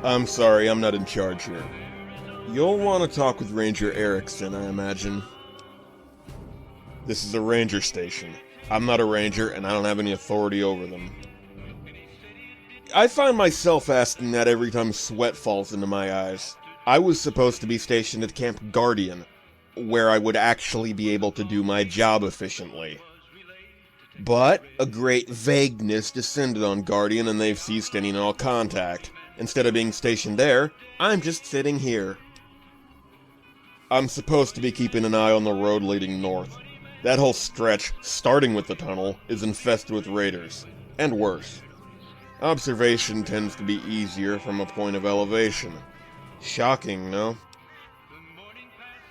I'm sorry, I'm not in charge here. You'll want to talk with Ranger Erickson, I imagine. This is a ranger station. I'm not a ranger, and I don't have any authority over them. I find myself asking that every time sweat falls into my eyes. I was supposed to be stationed at Camp Guardian, where I would actually be able to do my job efficiently. But a great vagueness descended on Guardian and they've ceased any and all contact. Instead of being stationed there, I'm just sitting here. I'm supposed to be keeping an eye on the road leading north. That whole stretch, starting with the tunnel, is infested with raiders. And worse. Observation tends to be easier from a point of elevation. Shocking, no?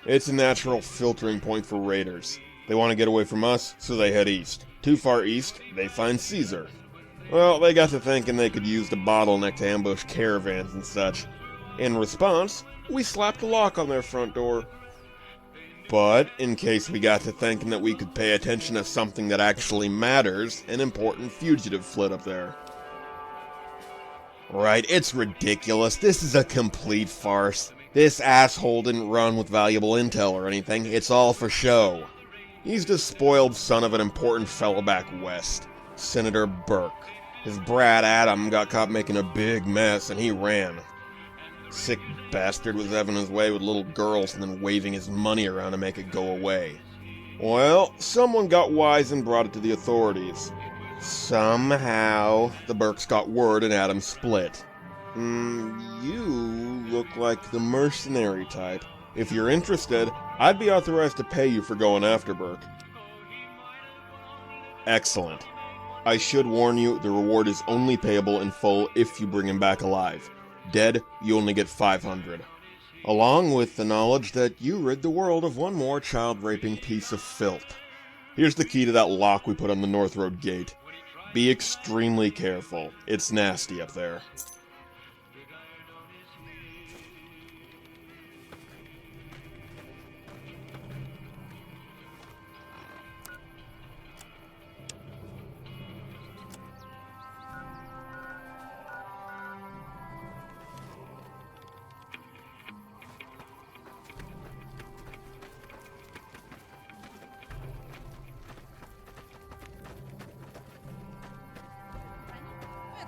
It's a natural filtering point for raiders. They want to get away from us, so they head east. Too far east, they find Caesar. Well, they got to thinking they could use the bottleneck to ambush caravans and such. In response, we slapped a lock on their front door. But, in case we got to thinking that we could pay attention to something that actually matters, an important fugitive fled up there. Right, it's ridiculous. This is a complete farce. This asshole didn't run with valuable intel or anything. It's all for show. He's the spoiled son of an important fellow back west, Senator Burke. His brat Adam got caught making a big mess and he ran. Sick bastard was having his way with little girls and then waving his money around to make it go away. Well, someone got wise and brought it to the authorities. Somehow, the Burks got word and Adam split. You look like the mercenary type. If you're interested, I'd be authorized to pay you for going after Burke. Excellent. I should warn you, the reward is only payable in full if you bring him back alive. Dead, you only get 500. Along with the knowledge that you rid the world of one more child-raping piece of filth. Here's the key to that lock we put on the North Road gate. Be extremely careful. It's nasty up there.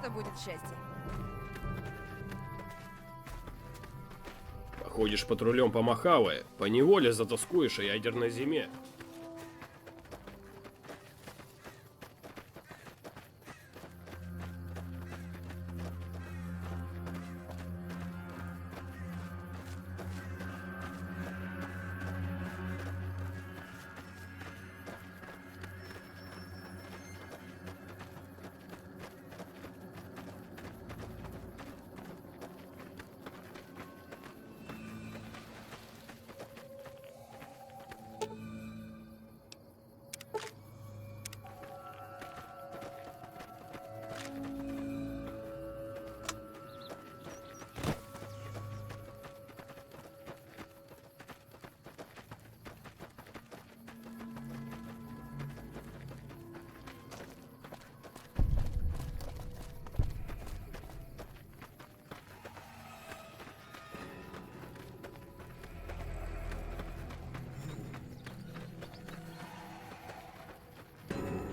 Это будет счастье. Походишь патрулем по Махаве, поневоле затоскуешь о ядерной зиме.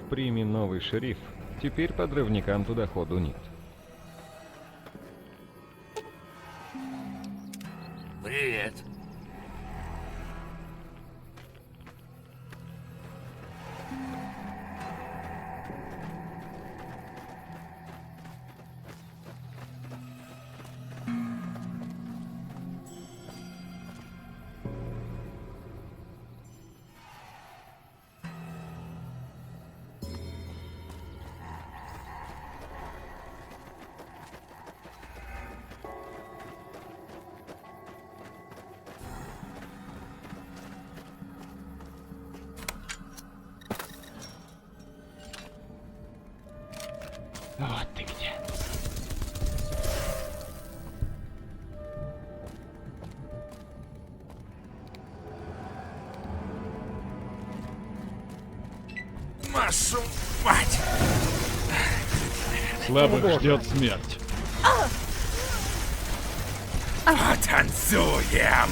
Прими новый шериф. Теперь подрывникам туда ходу нет. Привет. Вот ты где. Машу мать! Слабых ждет смерть. Потанцуем!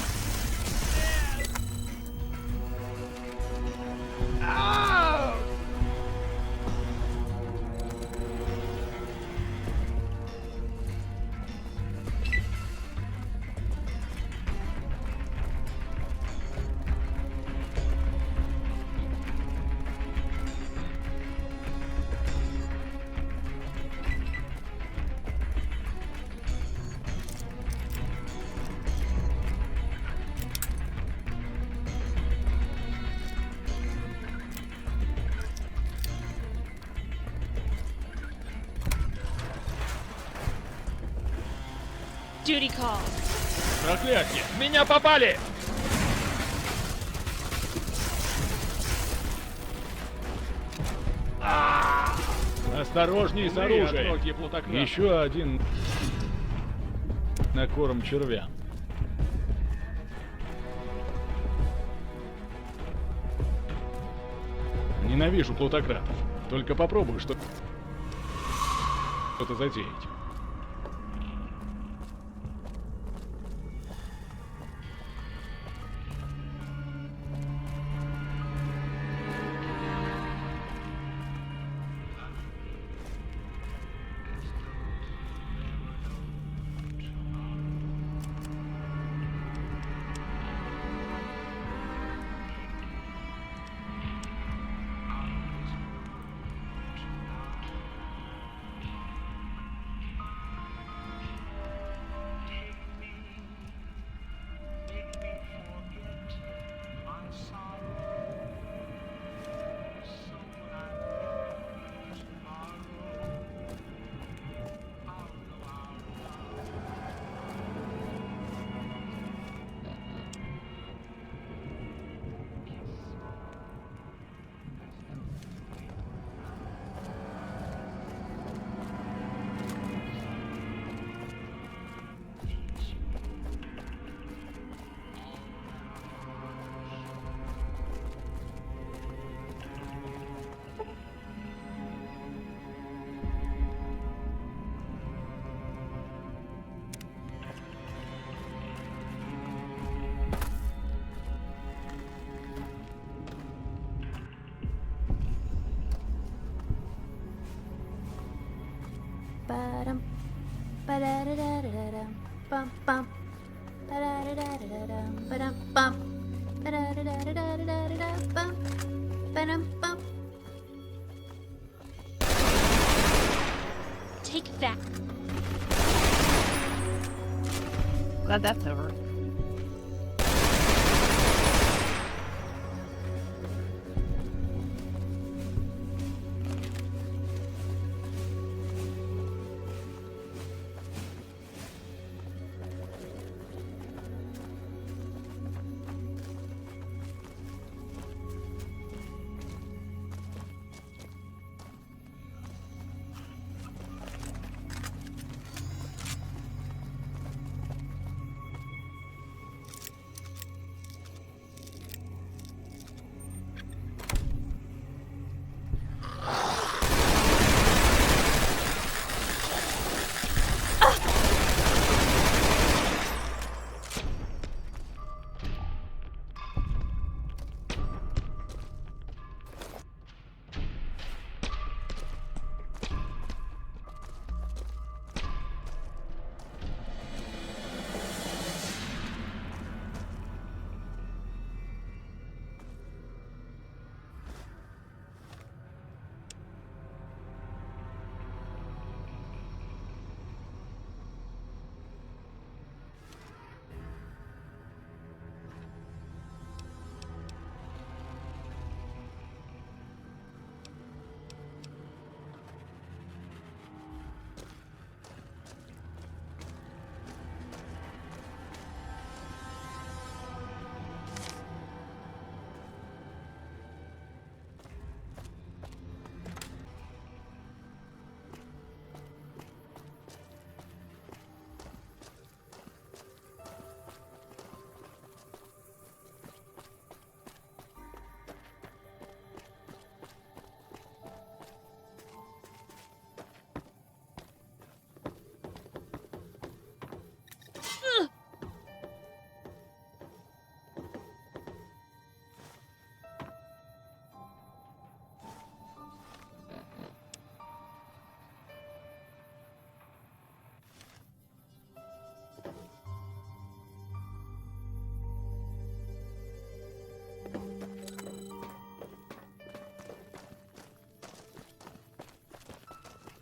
Duty call. Проклятие! Меня попали! Осторожней с оружием. Еще один на корм червя. Ненавижу плутократов. Только попробую что-то затеять. Ba-dum, ba-da-da-da-da-dum, bum, bum. Ba-da-da-da-da-dum, ba-dum, bum. Ba-da-da-da-da-da-da-dum, bum. Ba-dum, bum. Take that. Glad that's over.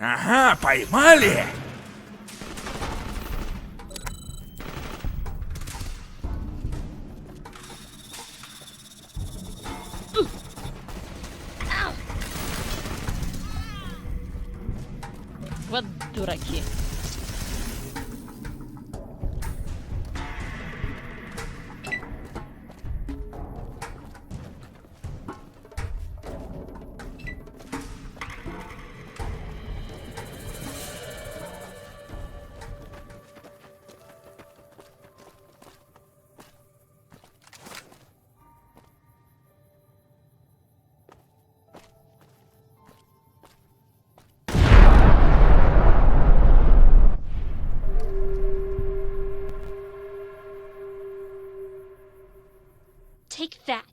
Ага, поймали! Вот дураки. Take that.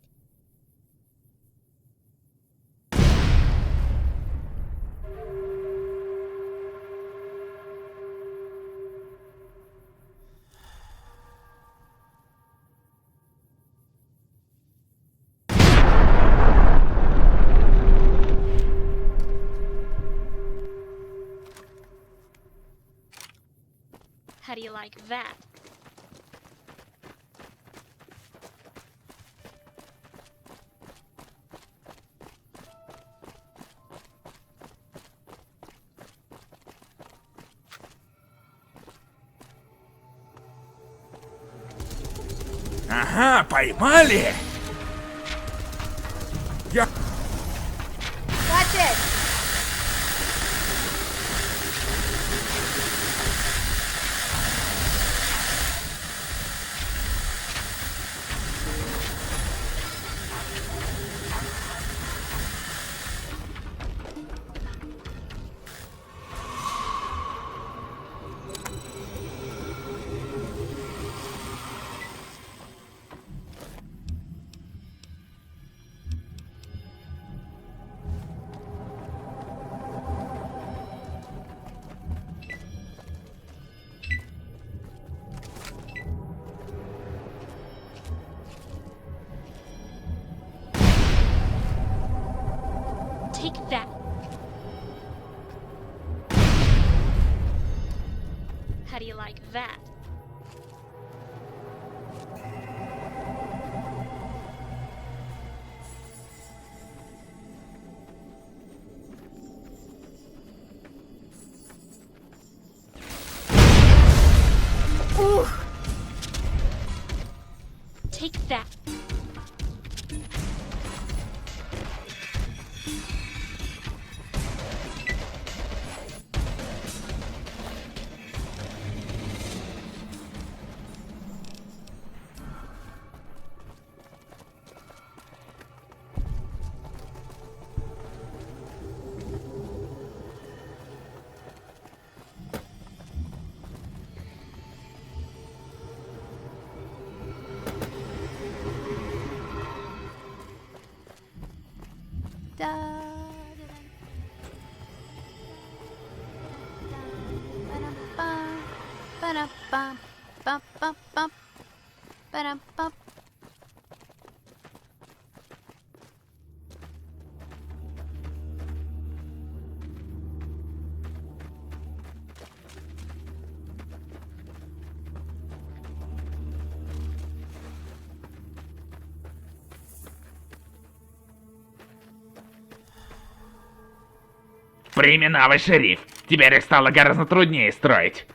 How do you like that? Ага, поймали! Я... Watch it! Take that. How do you like that? Ooh. Take that. Временавый шериф. Теперь их стало гораздо труднее строить.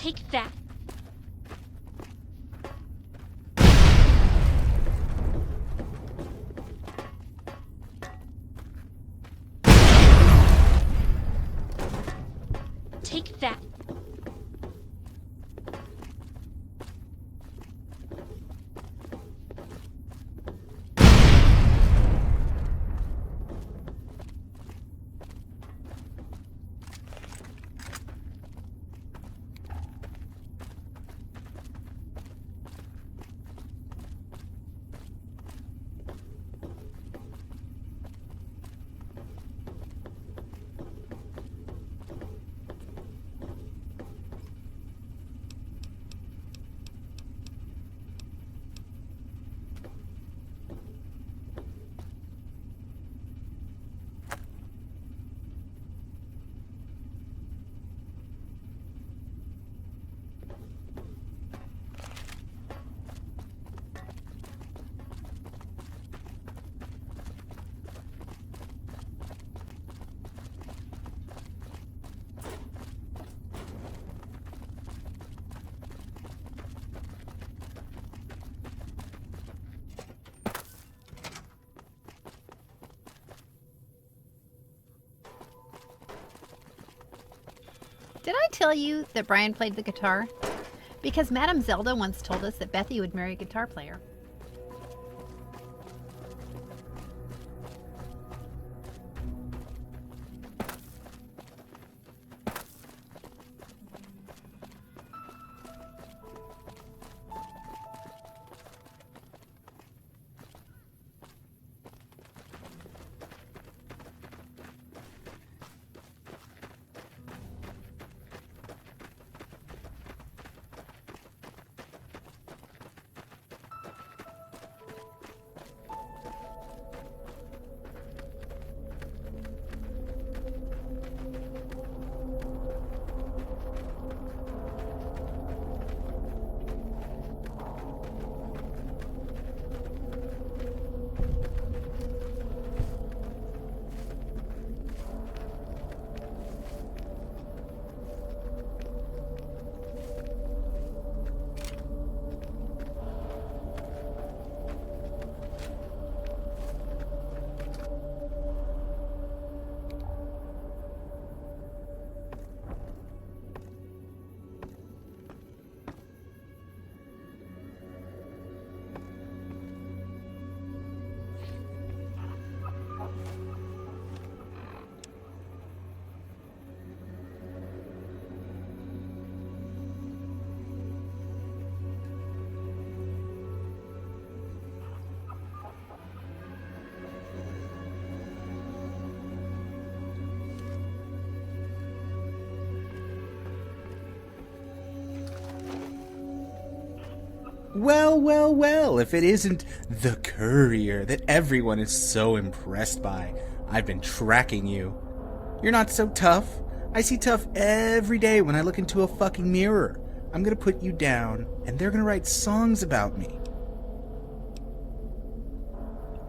Take that. Take that. Did I tell you that Brian played the guitar? Because Madame Zelda once told us that Bethy would marry a guitar player. Well, well, well, if it isn't the courier that everyone is so impressed by. I've been tracking you. You're not so tough. I see tough every day when I look into a fucking mirror. I'm gonna put you down, and they're gonna write songs about me.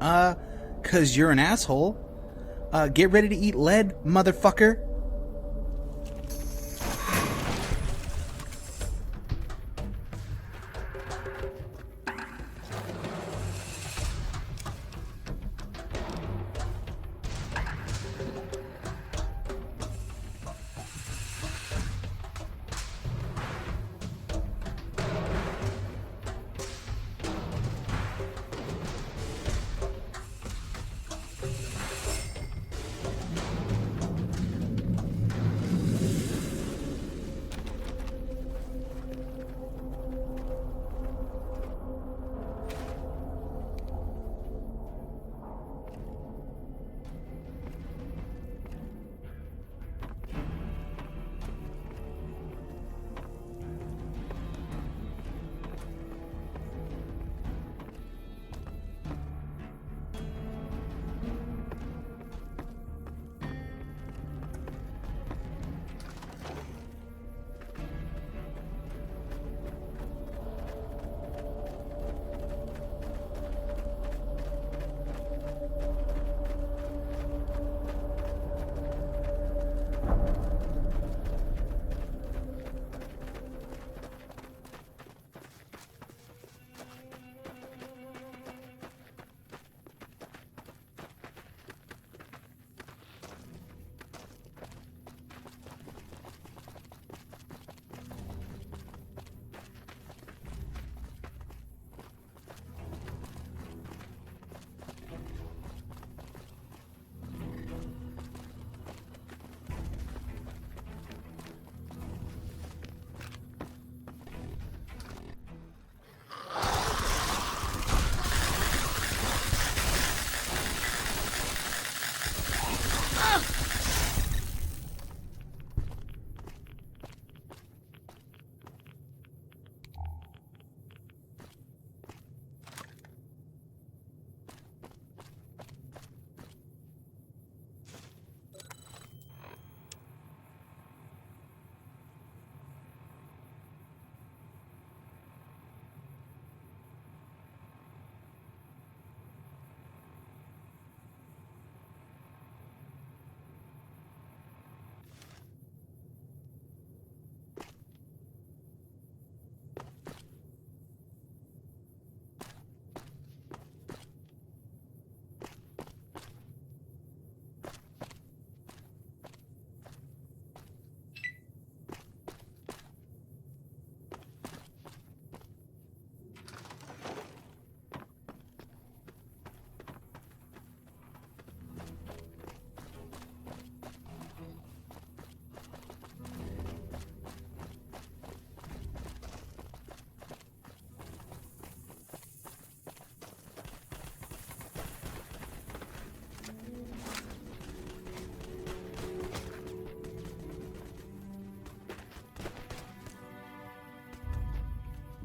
'Cause you're an asshole. Get ready to eat lead, motherfucker.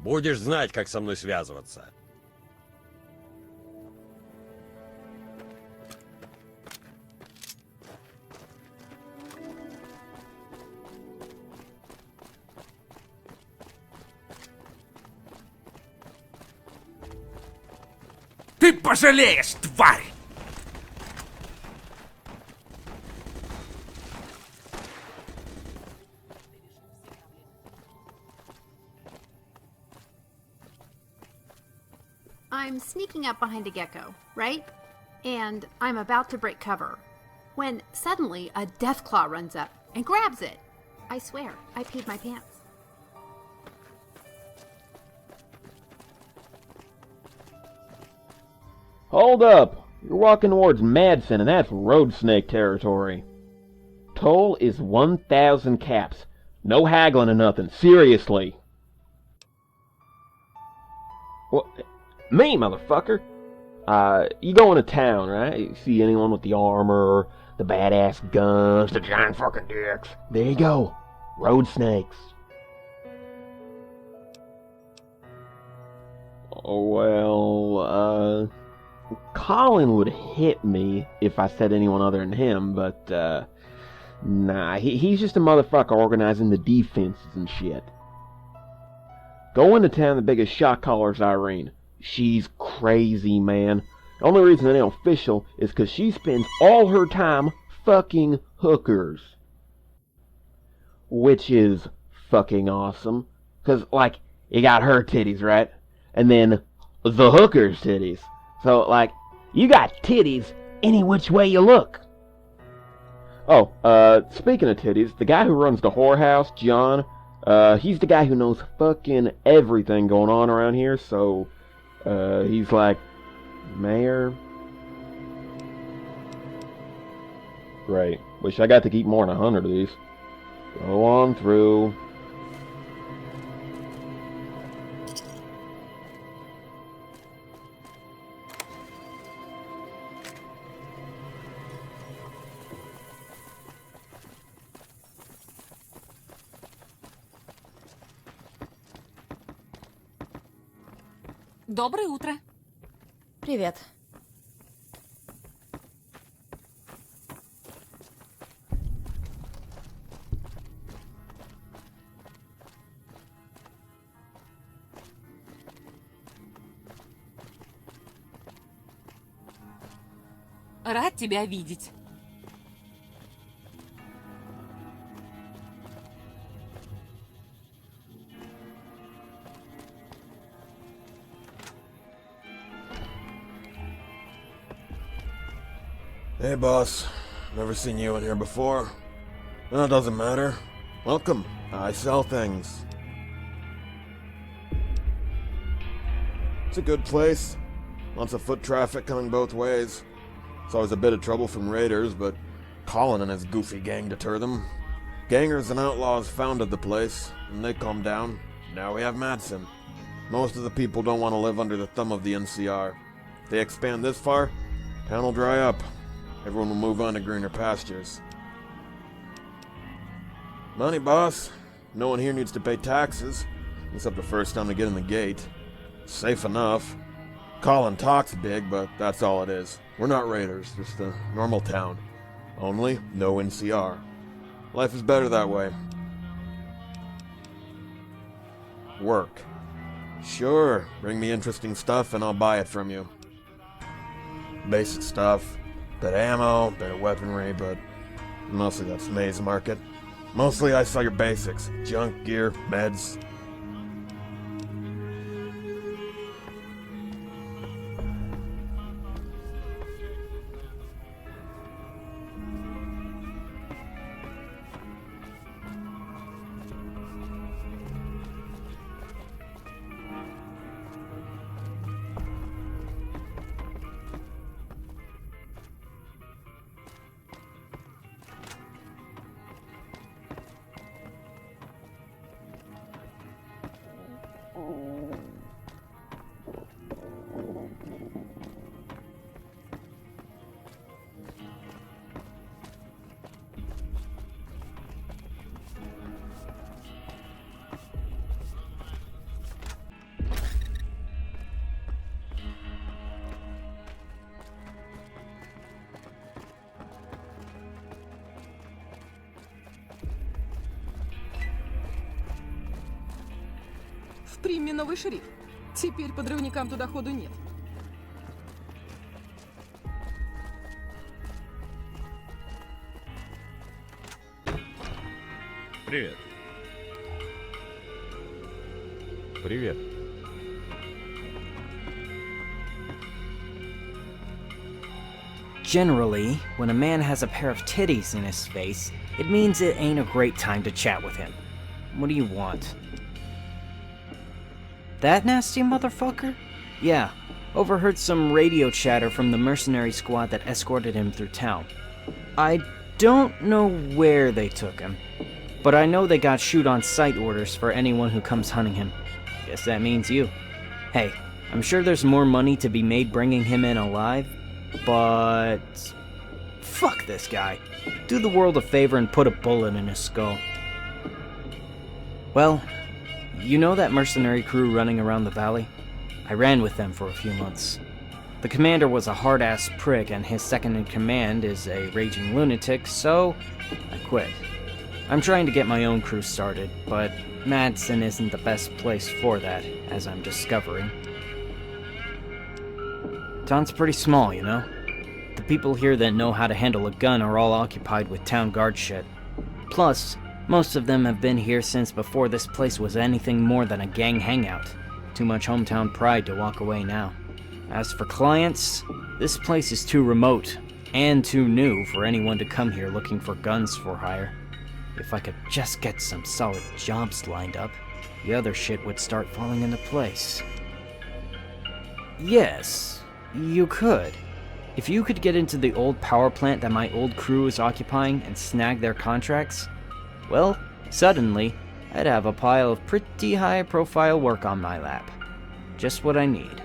Будешь знать, как со мной связываться. Ты пожалеешь, тварь! I'm sneaking up behind a gecko, right? And I'm about to break cover, when suddenly a deathclaw runs up and grabs it. I swear, I peed my pants. Hold up! You're walking towards Madsen, and that's road snake territory. Toll is 1,000 caps. No haggling or nothing. Seriously. What? Me, motherfucker? You go into town, right? You see anyone with the armor, the badass guns, the giant fucking dicks. There you go. Road snakes. Oh, well, Colin would hit me if I said anyone other than him, but, nah, he's just a motherfucker organizing the defenses and shit. Go into town, the biggest shot caller's Irene. She's crazy, man. The only reason it ain't official is because she spends all her time fucking hookers. Which is fucking awesome. Because, like, you got her titties, right? And then the hooker's titties. So, like, you got titties any which way you look. Oh, speaking of titties, the guy who runs the whorehouse, John, he's the guy who knows fucking everything going on around here, so, he's like, Mayor? Great. Wish I got to keep more than 100 of these. Go on through. Доброе утро. Привет. Рад тебя видеть. Hey, boss. Never seen you in here before. No, it doesn't matter. Welcome. I sell things. It's a good place. Lots of foot traffic coming both ways. It's always a bit of trouble from raiders, but Colin and his goofy gang deter them. Gangers and outlaws founded the place, and they calmed down. Now we have Madsen. Most of the people don't want to live under the thumb of the NCR. If they expand this far, town will dry up. Everyone will move on to greener pastures. Money, boss. No one here needs to pay taxes, except the first time to get in the gate. Safe enough. Colin talks big, but that's all it is. We're not raiders, just a normal town. Only no NCR. Life is better that way. Work. Sure, bring me interesting stuff and I'll buy it from you. Basic stuff. Bit of ammo, bit of weaponry, but mostly that's May's market. Mostly I sell your basics. Junk, gear, meds. В Приме новый шериф. Теперь подрывникам туда ходу нет. Привет. Привет. Generally, when a man has a pair of titties in his face, it means it ain't a great time to chat with him. What do you want? That nasty motherfucker? Yeah, overheard some radio chatter from the mercenary squad that escorted him through town. I don't know where they took him, but I know they got shoot-on-sight orders for anyone who comes hunting him. Guess that means you. Hey, I'm sure there's more money to be made bringing him in alive, but... fuck this guy. Do the world a favor and put a bullet in his skull. Well, you know that mercenary crew running around the valley? I ran with them for a few months. The commander was a hard-ass prick and his second-in-command is a raging lunatic, so I quit. I'm trying to get my own crew started, but Madsen isn't the best place for that, as I'm discovering. Town's pretty small, you know? The people here that know how to handle a gun are all occupied with town guard shit. Plus, most of them have been here since before this place was anything more than a gang hangout. Too much hometown pride to walk away now. As for clients, this place is too remote and too new for anyone to come here looking for guns for hire. If I could just get some solid jobs lined up, the other shit would start falling into place. Yes, you could. If you could get into the old power plant that my old crew is occupying and snag their contracts, well, suddenly, I'd have a pile of pretty high-profile work on my lap. Just what I need.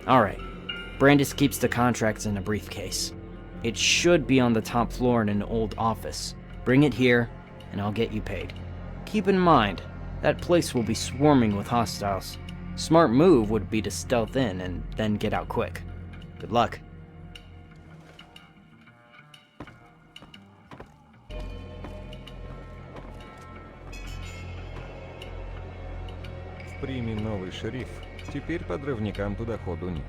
Alright, Brandis keeps the contracts in a briefcase. It should be on the top floor in an old office. Bring it here, and I'll get you paid. Keep in mind, that place will be swarming with hostiles. Smart move would be to stealth in and then get out quick. Good luck. В Приме новый шериф. Теперь подрывникам туда ходу нет.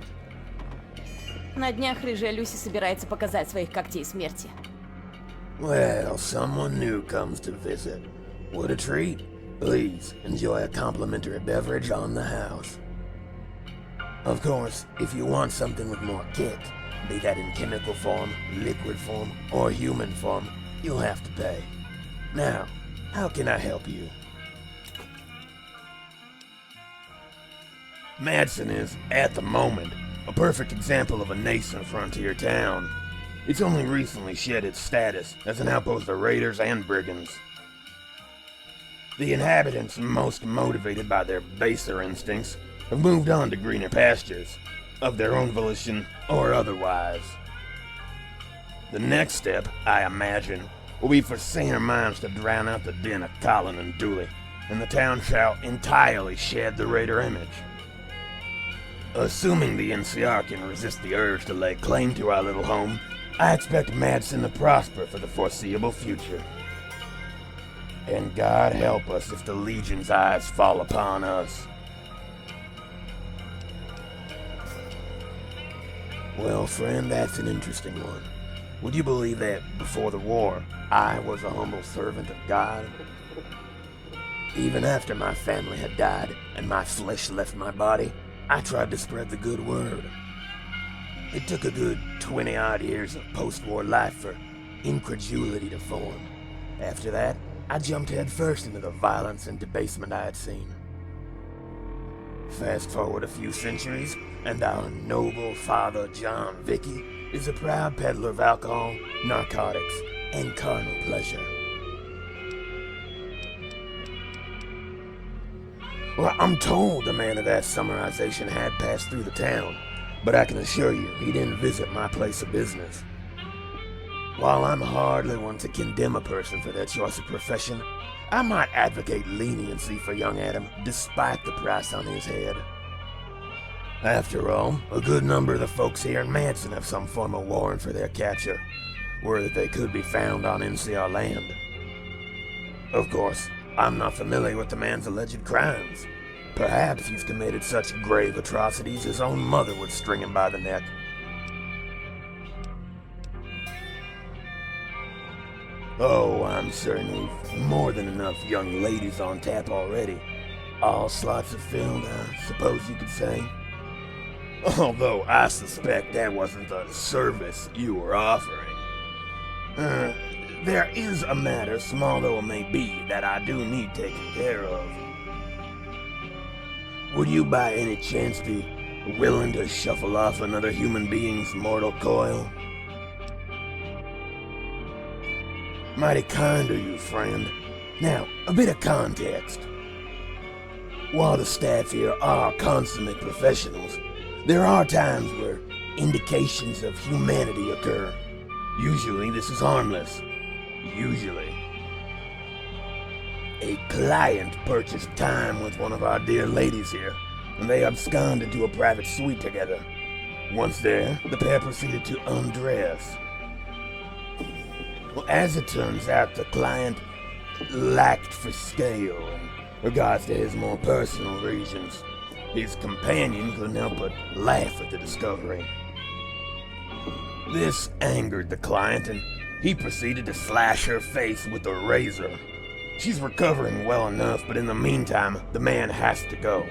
На днях рыжая Люси собирается показать своих когтей смерти. Well, someone new comes to visit. What a treat. Please, enjoy a complimentary beverage on the house. Of course, if you want something with more kick, be that in chemical form, liquid form, or human form, you'll have to pay. Now, how can I help you? Madsen is, at the moment, a perfect example of a nascent frontier town. It's only recently shed its status as an outpost of raiders and brigands. The inhabitants, most motivated by their baser instincts, have moved on to greener pastures, of their own volition or otherwise. The next step, I imagine, will be for saner minds to drown out the din of Colin and Dooley, and the town shall entirely shed the raider image. Assuming the NCR can resist the urge to lay claim to our little home, I expect Madsen to prosper for the foreseeable future. And God help us if the Legion's eyes fall upon us. Well, friend, that's an interesting one. Would you believe that, before the war, I was a humble servant of God? Even after my family had died and my flesh left my body, I tried to spread the good word. It took a good 20-odd years of post-war life for incredulity to form. After that, I jumped headfirst into the violence and debasement I had seen. Fast forward a few centuries, and our noble father John Vicky is a proud peddler of alcohol, narcotics, and carnal pleasure. Well, I'm told the man of that summarization had passed through the town, but I can assure you he didn't visit my place of business. While I'm hardly one to condemn a person for their choice of profession, I might advocate leniency for young Adam despite the price on his head. After all, a good number of the folks here in Madsen have some form of warrant for their capture, where they could be found on NCR land. Of course, I'm not familiar with the man's alleged crimes, Perhaps he's committed such grave atrocities his own mother would string him by the neck. Oh, I'm certain we've more than enough young ladies on tap already. All slots are filled, I suppose you could say. Although I suspect that wasn't the service you were offering. There is a matter, small though it may be, that I do need taken care of. Would you by any chance be willing to shuffle off another human being's mortal coil? Mighty kind of you, friend. Now, a bit of context. While the staff here are consummate professionals, there are times where indications of humanity occur. Usually this is harmless. Usually. A client purchased time with one of our dear ladies here, and they absconded to a private suite together. Once there, the pair proceeded to undress. Well, as it turns out, the client lacked for scale in regards to his more personal reasons. His companion couldn't help but laugh at the discovery. This angered the client, and he proceeded to slash her face with a razor. She's recovering well enough, but in the meantime, the man has to go.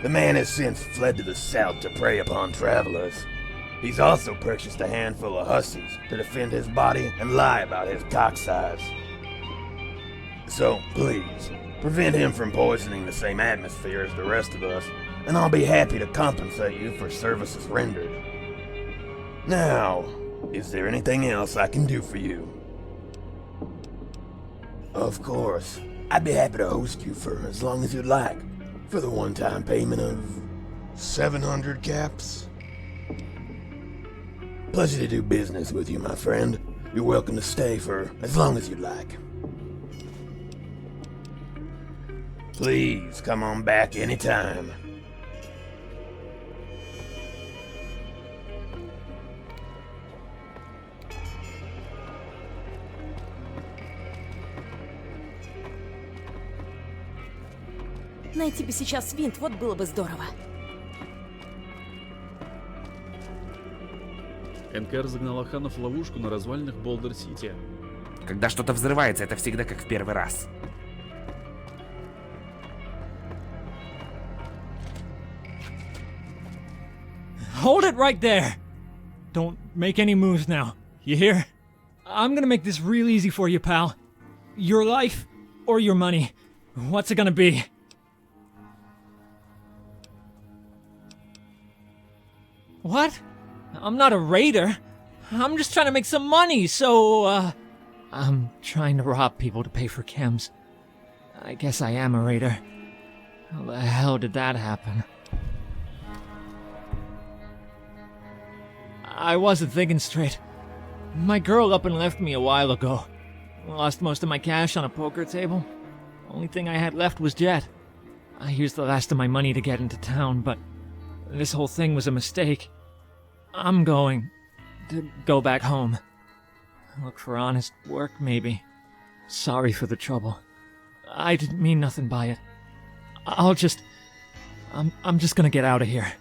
The man has since fled to the south to prey upon travelers. He's also purchased a handful of hussies to defend his body and lie about his cock size. So, please, prevent him from poisoning the same atmosphere as the rest of us, and I'll be happy to compensate you for services rendered. Now, is there anything else I can do for you? Of course. I'd be happy to host you for as long as you'd like, for the one-time payment of 700 caps. Pleasure to do business with you, my friend. You're welcome to stay for as long as you'd like. Please come on back anytime. Найти бы сейчас винт, вот было бы здорово. НКР загнала Хана в ловушку на развалинах Болдер-Сити. Когда что-то взрывается, это всегда как в первый раз. Hold it right there! Don't make any moves now. You hear? I'm gonna make this real easy for you, pal. Your life or your money. What's it gonna be? What? I'm not a raider. I'm just trying to make some money, so, I'm trying to rob people to pay for chems. I guess I am a raider. How the hell did that happen? I wasn't thinking straight. My girl up and left me a while ago. Lost most of my cash on a poker table. Only thing I had left was Jet. I used the last of my money to get into town, but this whole thing was a mistake. I'm going to go back home. Look for honest work, maybe. Sorry for the trouble. I didn't mean nothing by it. I'm just gonna get out of here.